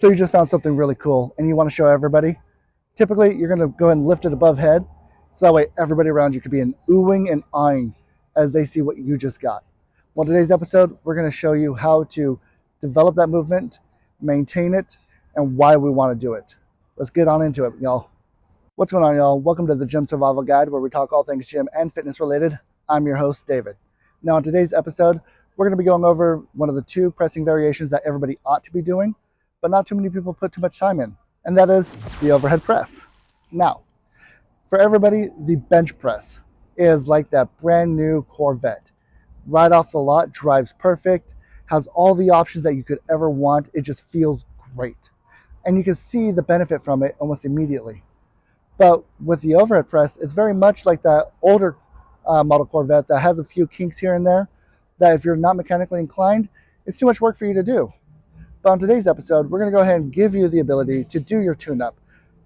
So you just found something really cool and you want to show everybody. Typically, you're going to go ahead and lift it above head, so that way everybody around you could be an oohing and eyeing as they see what you just got. Well, today's episode, we're going to show you how to develop that movement, maintain it, and why we want to do it. Let's get on into it, y'all. What's going on, y'all? Welcome to the Gym Survival Guide, where we talk all things gym and fitness related. I'm your host, David. Now, in today's episode, we're going to be going over one of the two pressing variations that everybody ought to be doing, but not too many people put too much time in, and that is the overhead press. Now, for everybody, the bench press is like that brand new Corvette. Right off the lot, drives perfect, has all the options that you could ever want. It just feels great. And you can see the benefit from it almost immediately. But with the overhead press, it's very much like that older model Corvette that has a few kinks here and there that if you're not mechanically inclined, it's too much work for you to do. But on today's episode, we're going to go ahead and give you the ability to do your tune-up,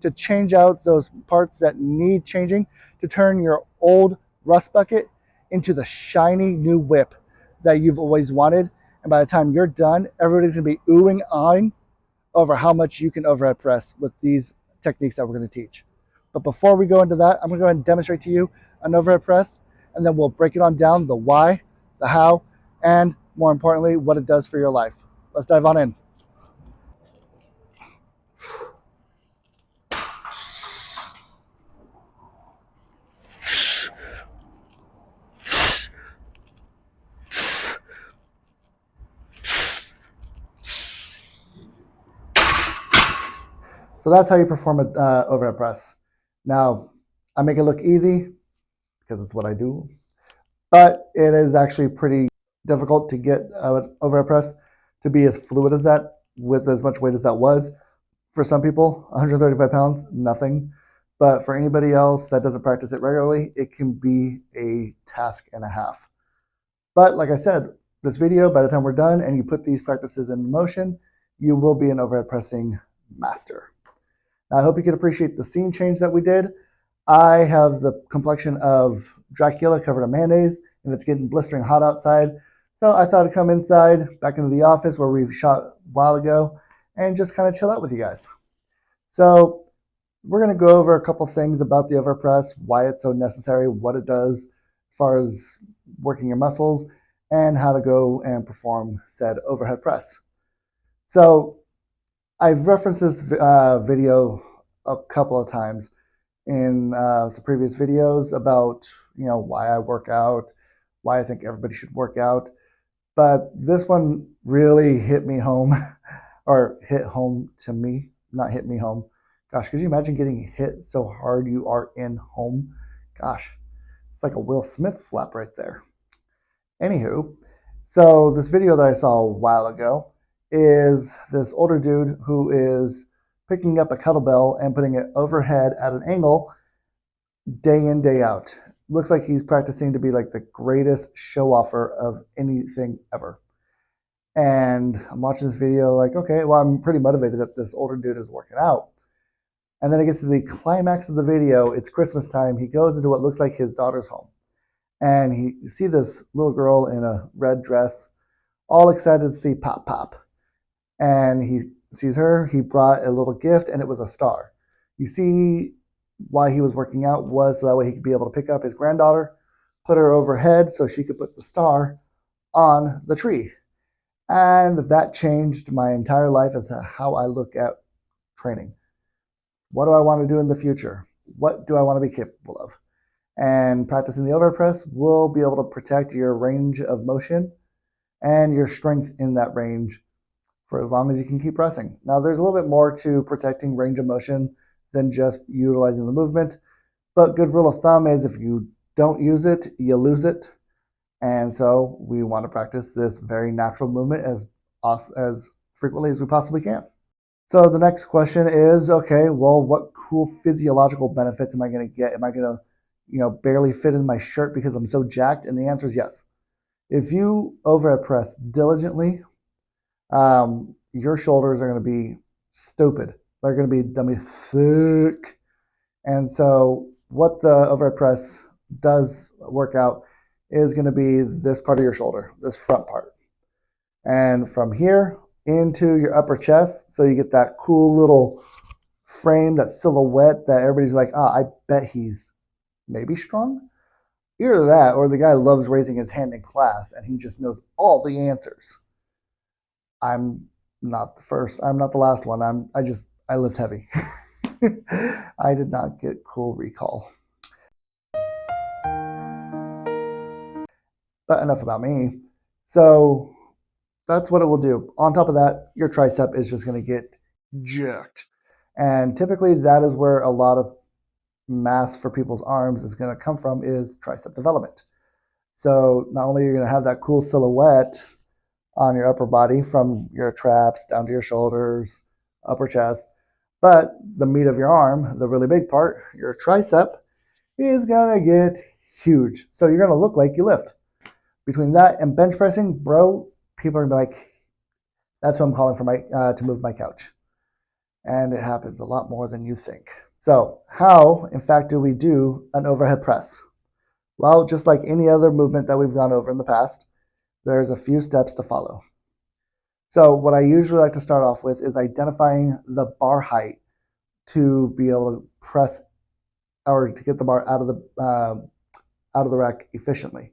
to change out those parts that need changing, to turn your old rust bucket into the shiny new whip that you've always wanted. And by the time you're done, everybody's going to be oohing, eyeing over how much you can overhead press with these techniques that we're going to teach. But before we go into that, I'm going to go ahead and demonstrate to you an overhead press, and then we'll break it on down, the why, the how, and more importantly, what it does for your life. Let's dive on in. So that's how you perform an overhead press. Now, I make it look easy because it's what I do, but it is actually pretty difficult to get an overhead press to be as fluid as that with as much weight as that was. For some people, 135 pounds, nothing. But for anybody else that doesn't practice it regularly, it can be a task and a half. But like I said, this video, by the time we're done and you put these practices in motion, you will be an overhead pressing master. Now, I hope you can appreciate the scene change that we did. I have the complexion of Dracula covered in mayonnaise, and it's getting blistering hot outside. So I thought I'd come inside, back into the office where we shot a while ago, and just kind of chill out with you guys. So we're going to go over a couple things about the overhead press, why it's so necessary, what it does as far as working your muscles, and how to go and perform said overhead press. So I've referenced this video a couple of times in some previous videos about why I work out, why I think everybody should work out. But this one really hit me home, or hit home to me, not hit me home. Gosh, could you imagine getting hit so hard you are in home? Gosh, it's like a Will Smith slap right there. Anywho, so this video that I saw a while ago is this older dude who is picking up a kettlebell and putting it overhead at an angle day in, day out. Looks like he's practicing to be like the greatest show offer of anything ever. And I'm watching this video like, okay, well, I'm pretty motivated that this older dude is working out. And then it gets to the climax of the video. It's Christmas time. He goes into what looks like his daughter's home. And you see this little girl in a red dress, all excited to see Pop Pop. And he sees her. He brought a little gift, and it was a star. You see why he was working out was so that way he could be able to pick up his granddaughter, put her overhead so she could put the star on the tree. And that changed my entire life as to how I look at training. What do I want to do in the future? What do I want to be capable of? And practicing the overhead press will be able to protect your range of motion and your strength in that range for as long as you can keep pressing. Now, there's a little bit more to protecting range of motion than just utilizing the movement, but good rule of thumb is if you don't use it, you lose it. And so we want to practice this very natural movement as frequently as we possibly can. So the next question is, okay, well, what cool physiological benefits am I going to get? Am I going to barely fit in my shirt because I'm so jacked? And the answer is yes. If you overhead press diligently, your shoulders are going to be stupid. They're going to be thick. And so what the overhead press does work out is going to be this part of your shoulder, this front part. And from here into your upper chest, so you get that cool little frame, that silhouette that everybody's like, ah, I bet he's maybe strong. Either that, or the guy loves raising his hand in class and he just knows all the answers. I'm not the first. I'm not the last one. I lift heavy. I did not get cool recall. But enough about me. So that's what it will do. On top of that, your tricep is just going to get jerked. And typically that is where a lot of mass for people's arms is going to come from, is tricep development. So not only are you going to have that cool silhouette on your upper body from your traps down to your shoulders, upper chest, but the meat of your arm, the really big part, your tricep, is going to get huge. So you're going to look like you lift. Between that and bench pressing, bro, people are going to be like, that's what I'm calling for my to move my couch. And it happens a lot more than you think. So how, in fact, do we do an overhead press? Well, just like any other movement that we've gone over in the past, there's a few steps to follow. So what I usually like to start off with is identifying the bar height to be able to press or to get the bar out of the rack efficiently.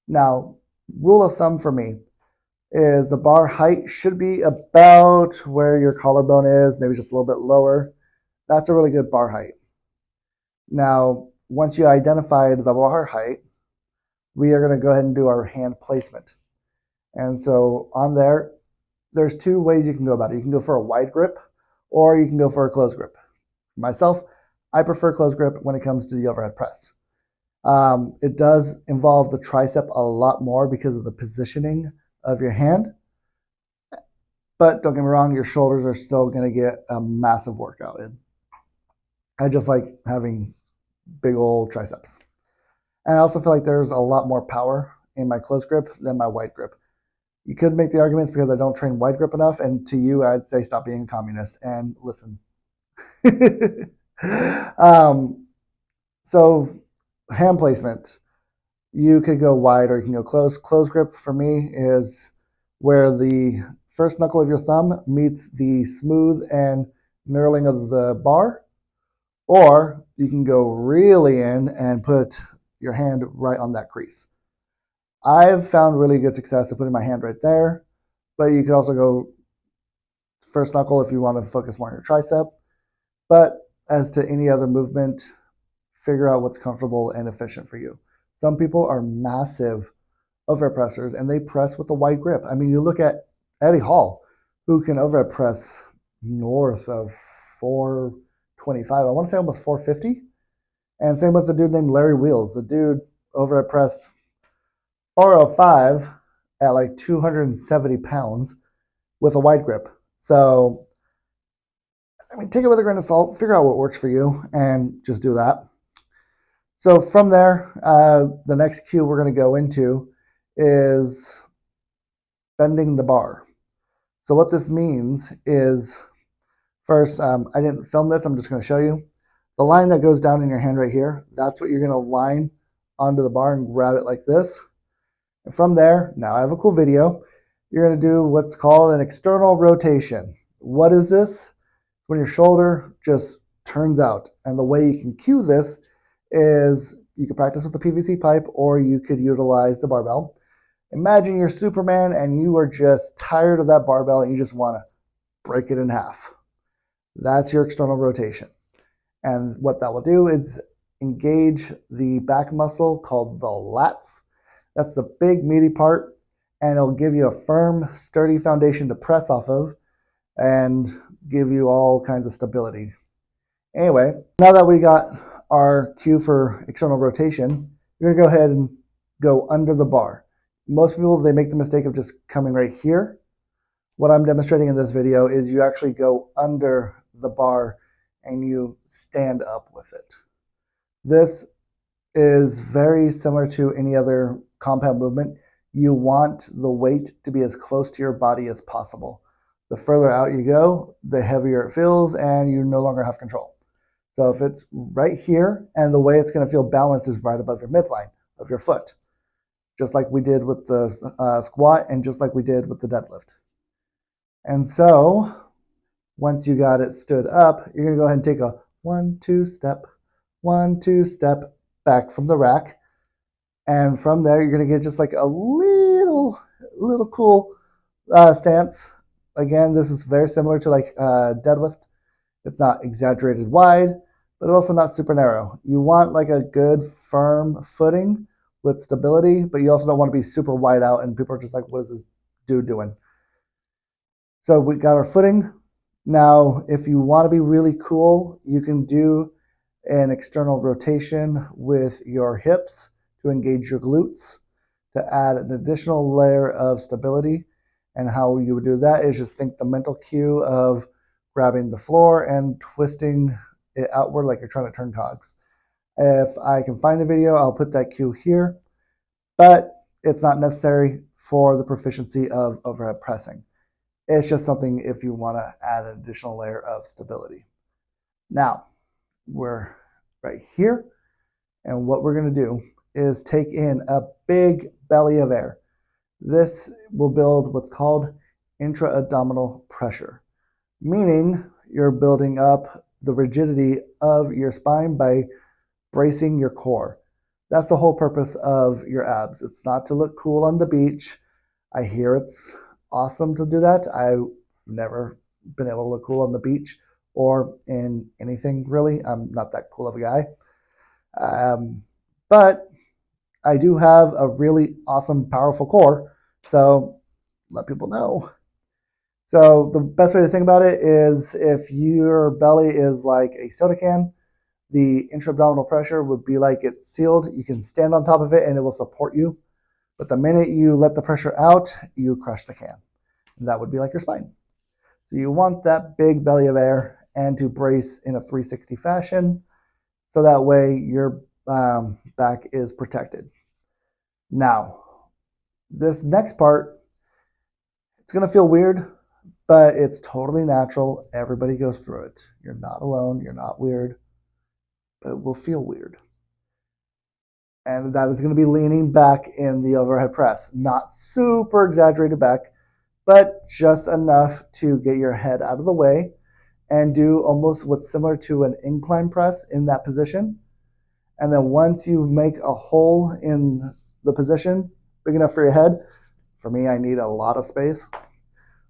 Now, rule of thumb for me is the bar height should be about where your collarbone is, maybe just a little bit lower. That's a really good bar height. Now, once you identified the bar height, we are going to go ahead and do our hand placement. And so on there, there's two ways you can go about it. You can go for a wide grip or you can go for a closed grip. Myself, I prefer closed grip when it comes to the overhead press. It does involve the tricep a lot more because of the positioning of your hand. But don't get me wrong, your shoulders are still going to get a massive workout in. I just like having big old triceps. And I also feel like there's a lot more power in my close grip than my wide grip. You could make the arguments because I don't train wide grip enough, and to you, I'd say stop being a communist and listen. So hand placement, you could go wide or you can go close. Close grip for me is where the first knuckle of your thumb meets the smooth and knurling of the bar, or you can go really in and put your hand right on that crease. I've found really good success at putting my hand right there, but you could also go first knuckle if you want to focus more on your tricep. But as to any other movement, figure out what's comfortable and efficient for you. Some people are massive overhead pressers and they press with a wide grip. I mean, you look at Eddie Hall, who can overhead press north of 425. I want to say almost 450. And same with the dude named Larry Wheels. The dude overhead pressed 405 at like 270 pounds with a wide grip. So, I mean, take it with a grain of salt, figure out what works for you, and just do that. So from there, the next cue we're going to go into is bending the bar. So what this means is, first, I didn't film this, I'm just going to show you. The line that goes down in your hand right here, that's what you're going to line onto the bar and grab it like this. And from there, now I have a cool video, you're going to do what's called an external rotation. What is this? When your shoulder just turns out. And the way you can cue this is you can practice with the PVC pipe or you could utilize the barbell. Imagine you're Superman and you are just tired of that barbell and you just want to break it in half. That's your external rotation. And what that will do is engage the back muscle called the lats. That's the big meaty part, and it'll give you a firm, sturdy foundation to press off of and give you all kinds of stability. Anyway, now that we got our cue for external rotation, you're going to go ahead and go under the bar. Most people, they make the mistake of just coming right here. What I'm demonstrating in this video is you actually go under the bar and you stand up with it. This is very similar to any other compound movement. You want the weight to be as close to your body as possible. The further out you go, the heavier it feels and you no longer have control. So if it's right here, and the way it's going to feel balanced is right above your midline of your foot, just like we did with the squat and just like we did with the deadlift. And so once you got it stood up, you're going to go ahead and take a 1-2 step, 1-2 step back from the rack. And from there, you're going to get just like a little cool stance. Again, this is very similar to like deadlift. It's not exaggerated wide, but also not super narrow. You want like a good firm footing with stability, but you also don't want to be super wide out and people are just like, what is this dude doing? So we got our footing. Now, if you want to be really cool, you can do an external rotation with your hips to engage your glutes to add an additional layer of stability. And how you would do that is just think the mental cue of grabbing the floor and twisting it outward like you're trying to turn cogs. If I can find the video, I'll put that cue here, but it's not necessary for the proficiency of overhead pressing. It's just something if you want to add an additional layer of stability. Now, we're right here, and what we're going to do is take in a big belly of air. This will build what's called intra-abdominal pressure, meaning you're building up the rigidity of your spine by bracing your core. That's the whole purpose of your abs. It's not to look cool on the beach. I hear it's awesome to do that. I've never been able to look cool on the beach or in anything really. I'm not that cool of a guy. But I do have a really awesome, powerful core. So let people know. So the best way to think about it is if your belly is like a soda can, the intra-abdominal pressure would be like it's sealed. You can stand on top of it and it will support you. But the minute you let the pressure out, you crush the can. And that would be like your spine. So you want that big belly of air and to brace in a 360 fashion. So that way your back is protected. Now, this next part, it's going to feel weird, but it's totally natural. Everybody goes through it. You're not alone. You're not weird, but it will feel weird. And that is going to be leaning back in the overhead press. Not super exaggerated back, but just enough to get your head out of the way and do almost what's similar to an incline press in that position. And then once you make a hole in the position big enough for your head, for me, I need a lot of space.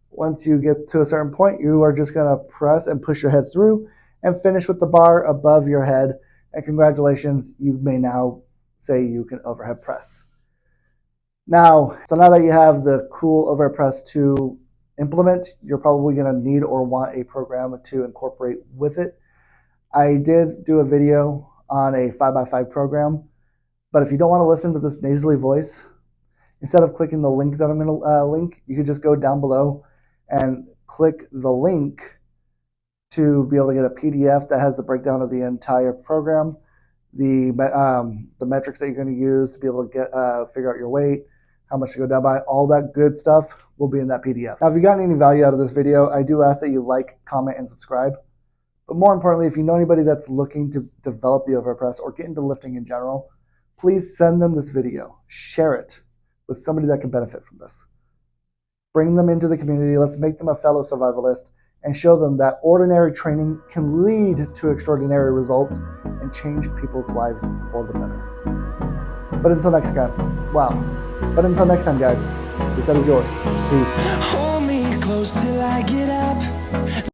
Once you get to a certain point, you are just going to press and push your head through and finish with the bar above your head. And congratulations, you may now say you can overhead press. Now that you have the cool overhead press to implement, you're probably going to need or want a program to incorporate with it. I did do a video on a 5x5 program, but if you don't want to listen to this nasally voice, instead of clicking the link that I'm going to link, you could just go down below and click the link to be able to get a PDF that has the breakdown of the entire program, the metrics that you're going to use to be able to get figure out your weight, how much to go down by, all that good stuff will be in that PDF. Now, if you got any value out of this video, I do ask that you like, comment, and subscribe. But more importantly, if you know anybody that's looking to develop the overhead press or get into lifting in general, please send them this video. Share it with somebody that can benefit from this. Bring them into the community. Let's make them a fellow survivalist and show them that ordinary training can lead to extraordinary results and change people's lives for the better. But until next time, guys, this is yours. Peace. Hold me close till I get up.